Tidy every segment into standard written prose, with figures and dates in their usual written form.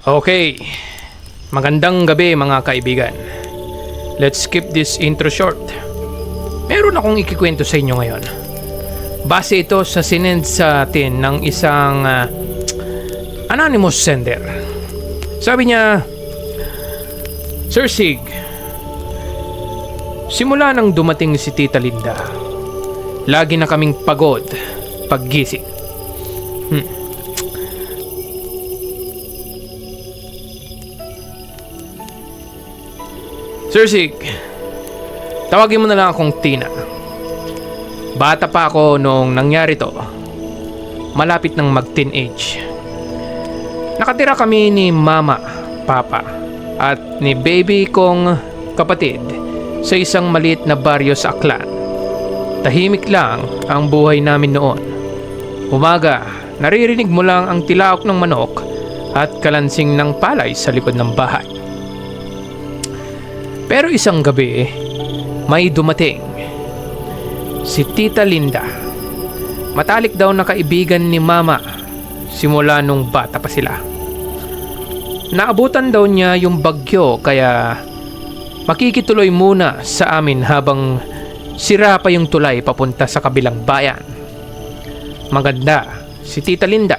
Okay, magandang gabi mga kaibigan. Let's keep this intro short. Meron akong ikikwento sa inyo ngayon. Base ito sa sinend sa atin ng isang anonymous sender. Sabi niya, Sir Sig, simula nang dumating si Tita Linda, lagi na kaming pagod paggising. Sir Sig, tawagin mo na lang akong Tina. Bata pa ako noong nangyari to. Malapit nang mag-teenage. Nakatira kami ni Mama, Papa, at ni baby kong kapatid sa isang maliit na baryo sa Aklan. Tahimik lang ang buhay namin noon. Umaga, naririnig mo lang ang tilaok ng manok at kalansing ng palay sa likod ng bahay. Pero isang gabi, may dumating. Si Tita Linda. Matalik daw na kaibigan ni Mama simula nung bata pa sila. Naabutan daw niya yung bagyo kaya makikituloy muna sa amin habang sira pa yung tulay papunta sa kabilang bayan. Maganda si Tita Linda.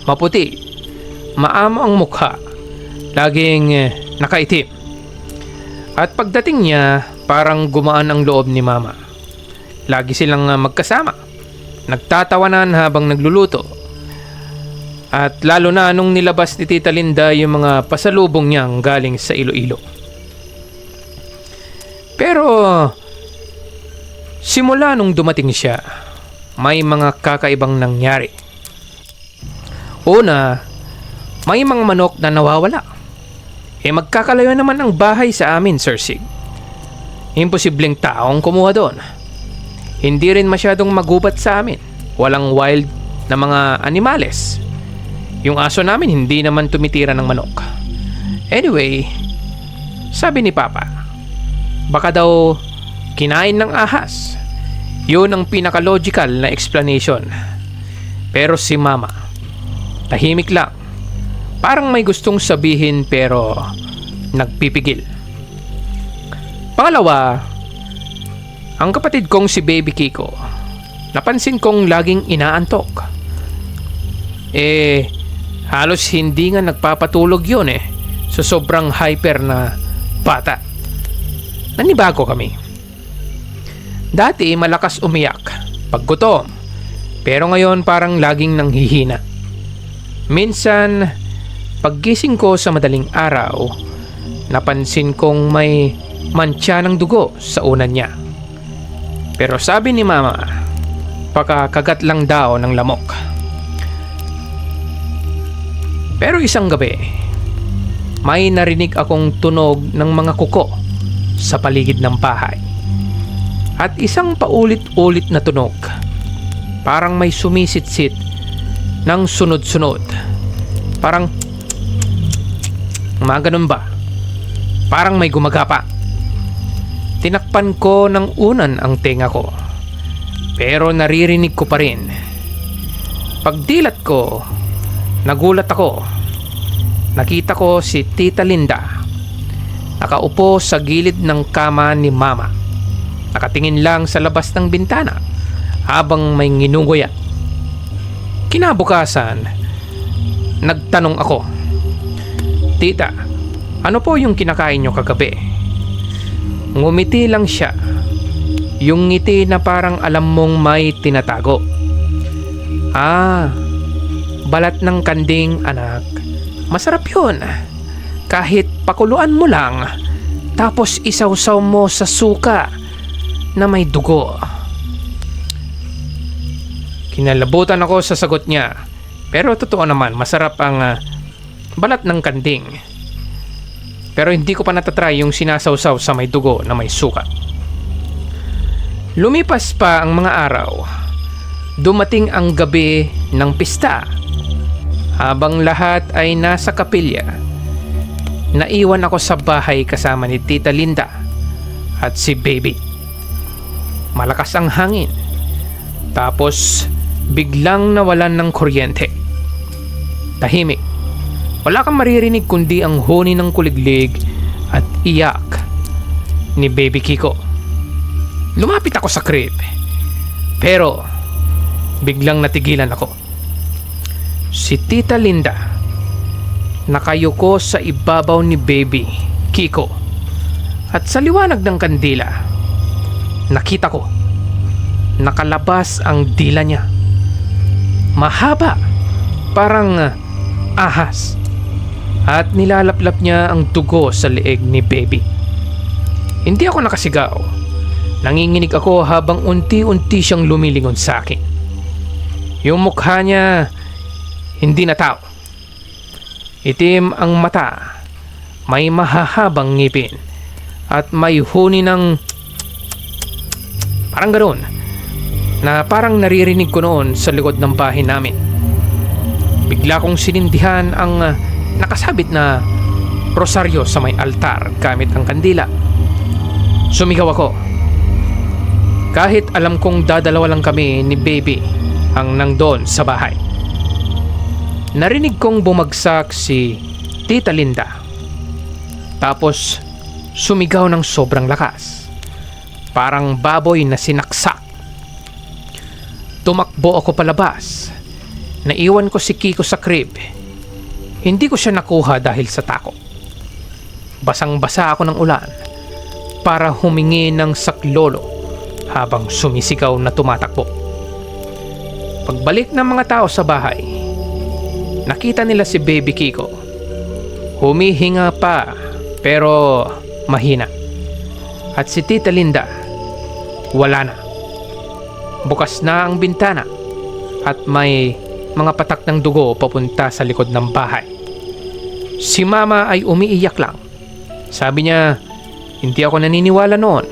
Maputi, maamo ang mukha, laging nakaitim. At pagdating niya, parang gumaan ang loob ni Mama. Lagi silang magkasama, nagtatawanan habang nagluluto. At lalo na nung nilabas ni Tita Linda yung mga pasalubong niyang galing sa Iloilo. Pero simula nung dumating siya, may mga kakaibang nangyari. Una, may mga manok na nawawala. Magkakalayo naman ang bahay sa amin, Sir Sig. Imposibleng taong kumuha doon. Hindi rin masyadong magubat sa amin. Walang wild na mga animales. Yung aso namin hindi naman tumitira ng manok. Anyway, sabi ni Papa, baka daw kinain ng ahas. Yun ang pinaka-logical na explanation. Pero si Mama, tahimik lang. Parang may gustong sabihin pero nagpipigil. Pangalawa, ang kapatid kong si Baby Kiko. Napansin kong laging inaantok. Halos hindi nga nagpapatulog yun sa sobrang hyper na bata. Nanibago kami. Dati malakas umiyak pag gutom, pero ngayon parang laging nanghihina. Minsan, paggising ko sa madaling araw, napansin kong may mantsa ng dugo sa unan niya. Pero sabi ni Mama, pakakagat lang daw ng lamok. Pero isang gabi, may narinig akong tunog ng mga kuko sa paligid ng bahay. At isang paulit-ulit na tunog, parang may sumisit-sit ng sunod-sunod. Parang mga ganun ba? Parang may gumagapa. Tinakpan ko ng unan ang tenga ko. Pero naririnig ko pa rin. Pagdilat ko, nagulat ako. Nakita ko si Tita Linda. Nakaupo sa gilid ng kama ni Mama. Nakatingin lang sa labas ng bintana habang may nginunguya. Kinabukasan, nagtanong ako, Tita, ano po yung kinakain nyo kagabi? Ngumiti lang siya. Yung ngiti na parang alam mong may tinatago. Balat ng kanding, anak. Masarap yun. Kahit pakuluan mo lang, tapos isawsaw mo sa suka na may dugo. Kinalabutan ako sa sagot niya. Pero totoo naman, masarap ang balat ng kanding. Pero hindi ko pa natatry yung sinasawsaw sa may dugo na may suka. Lumipas pa ang mga araw. Dumating ang gabi ng pista. Habang lahat ay nasa kapilya, naiwan ako sa bahay kasama ni Tita Linda at si Baby. Malakas ang hangin. Tapos biglang nawalan ng kuryente. Tahimik. Wala kang maririnig kundi ang huni ng kuliglig at iyak ni Baby Kiko. Lumapit ako sa crib, pero biglang natigilan ako. Si Tita Linda nakayuko sa ibabaw ni Baby Kiko at sa liwanag ng kandila nakita ko nakalabas ang dila niya. Mahaba, parang ahas, at nilalaplap niya ang dugo sa leeg ni Baby. Hindi ako nakasigaw. Nanginginig ako habang unti-unti siyang lumilingon sa akin. Yung mukha niya hindi na tao. Itim ang mata, may mahahabang ngipin, at may huni ng parang ganoon na parang naririnig ko noon sa likod ng bahay namin. Bigla kong sinindihan ang nakasabit na rosaryo sa may altar gamit ang kandila. Sumigaw ako. Kahit alam kong dadalawa lang kami ni Baby ang nangdoon sa bahay. Narinig kong bumagsak si Tita Linda. Tapos sumigaw ng sobrang lakas. Parang baboy na sinaksak. Tumakbo ako palabas. Naiwan ko si Kiko sa crib. Hindi ko siya nakuha dahil sa takot. Basang-basa ako ng ulan para humingi ng saklolo habang sumisigaw na tumatakbo. Pagbalik ng mga tao sa bahay, nakita nila si Baby Kiko. Humihinga pa pero mahina. At si Tita Linda, wala na. Bukas na ang bintana at may mga patak ng dugo papunta sa likod ng bahay. Si Mama ay umiiyak lang. Sabi niya, hindi ako naniniwala noon,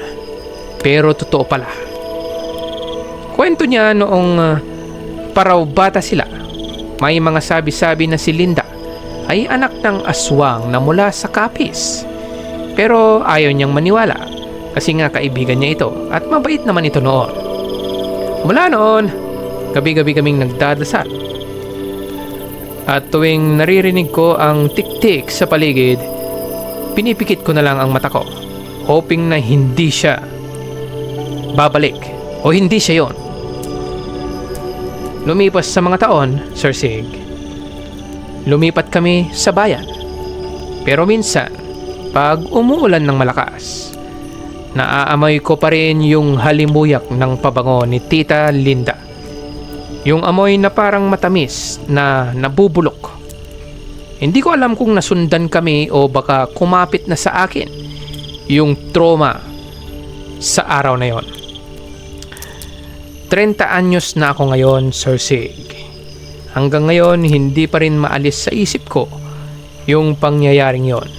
pero totoo pala. Kwento niya noong paraw bata sila, may mga sabi-sabi na si Linda ay anak ng aswang na mula sa Capiz. Pero ayaw niyang maniwala kasi nga kaibigan niya ito at mabait naman ito noon. Mula noon, gabi-gabi kaming nagdadasal. At tuwing naririnig ko ang tik-tik sa paligid, pinipikit ko na lang ang mata ko, hoping na hindi siya babalik o hindi siya yon. Lumipas sa mga taon, Sir Sig, lumipat kami sa bayan. Pero minsan, pag umuulan ng malakas, naaamoy ko pa rin yung halimuyak ng pabango ni Tita Linda. Yung amoy na parang matamis na nabubulok. Hindi ko alam kung nasundan kami o baka kumapit na sa akin yung trauma sa araw na yon. 30 anyos na ako ngayon, Sir Sig. Hanggang ngayon, hindi pa rin maalis sa isip ko yung pangyayaring yon.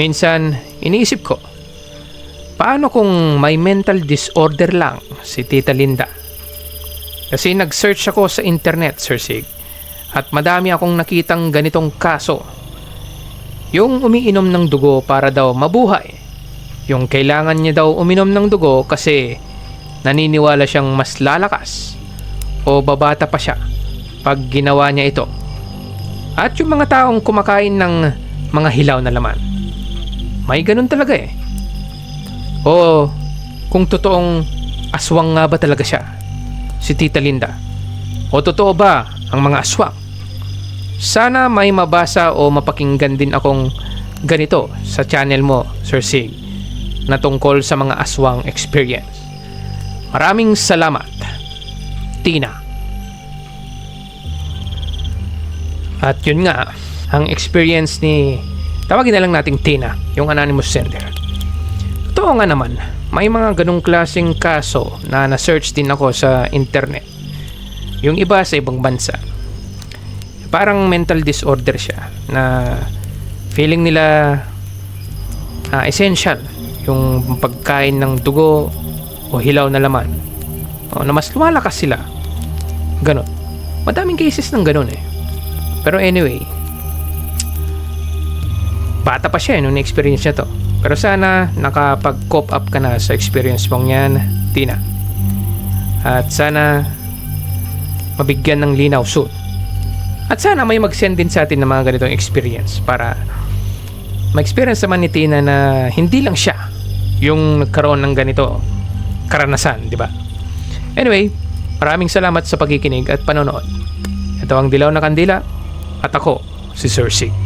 Minsan, iniisip ko, paano kung may mental disorder lang si Tita Linda? Kasi nag-search ako sa internet, Sir Sig, at madami akong nakitang ganitong kaso. Yung umiinom ng dugo para daw mabuhay. Yung kailangan niya daw uminom ng dugo kasi naniniwala siyang mas lalakas o babata pa siya pag ginawa niya ito. At yung mga taong kumakain ng mga hilaw na laman. May ganun talaga eh. O kung totoong aswang nga ba talaga siya, si Tita Linda? O totoo ba ang mga aswang? Sana may mabasa o mapakinggan din akong ganito sa channel mo, Sir Sig, na tungkol sa mga aswang experience. Maraming salamat, Tina. At yun nga, ang experience ni, tawagin na lang nating Tina, yung anonymous sender. Totoo nga naman, may mga ganong klaseng kaso na na-search din ako sa internet. Yung iba sa ibang bansa. Parang mental disorder siya na feeling nila essential yung pagkain ng dugo o hilaw na laman. O, na mas lumalakas sila. Ganon. Madaming cases ng ganon eh. Pero anyway, bata pa siya nung na-experience niya to. Pero sana nakapag-cope up ka na sa experience mong yan, Tina. At sana mabigyan ng linaw soon At sana may mag-send din sa atin ng mga ganitong experience para ma-experience naman ni Tina na hindi lang siya yung nagkaroon ng ganito karanasan, di ba? Anyway, maraming salamat sa pagkikinig at panonood. Ito ang Dilaw na Kandila at ako, si Sir Sig.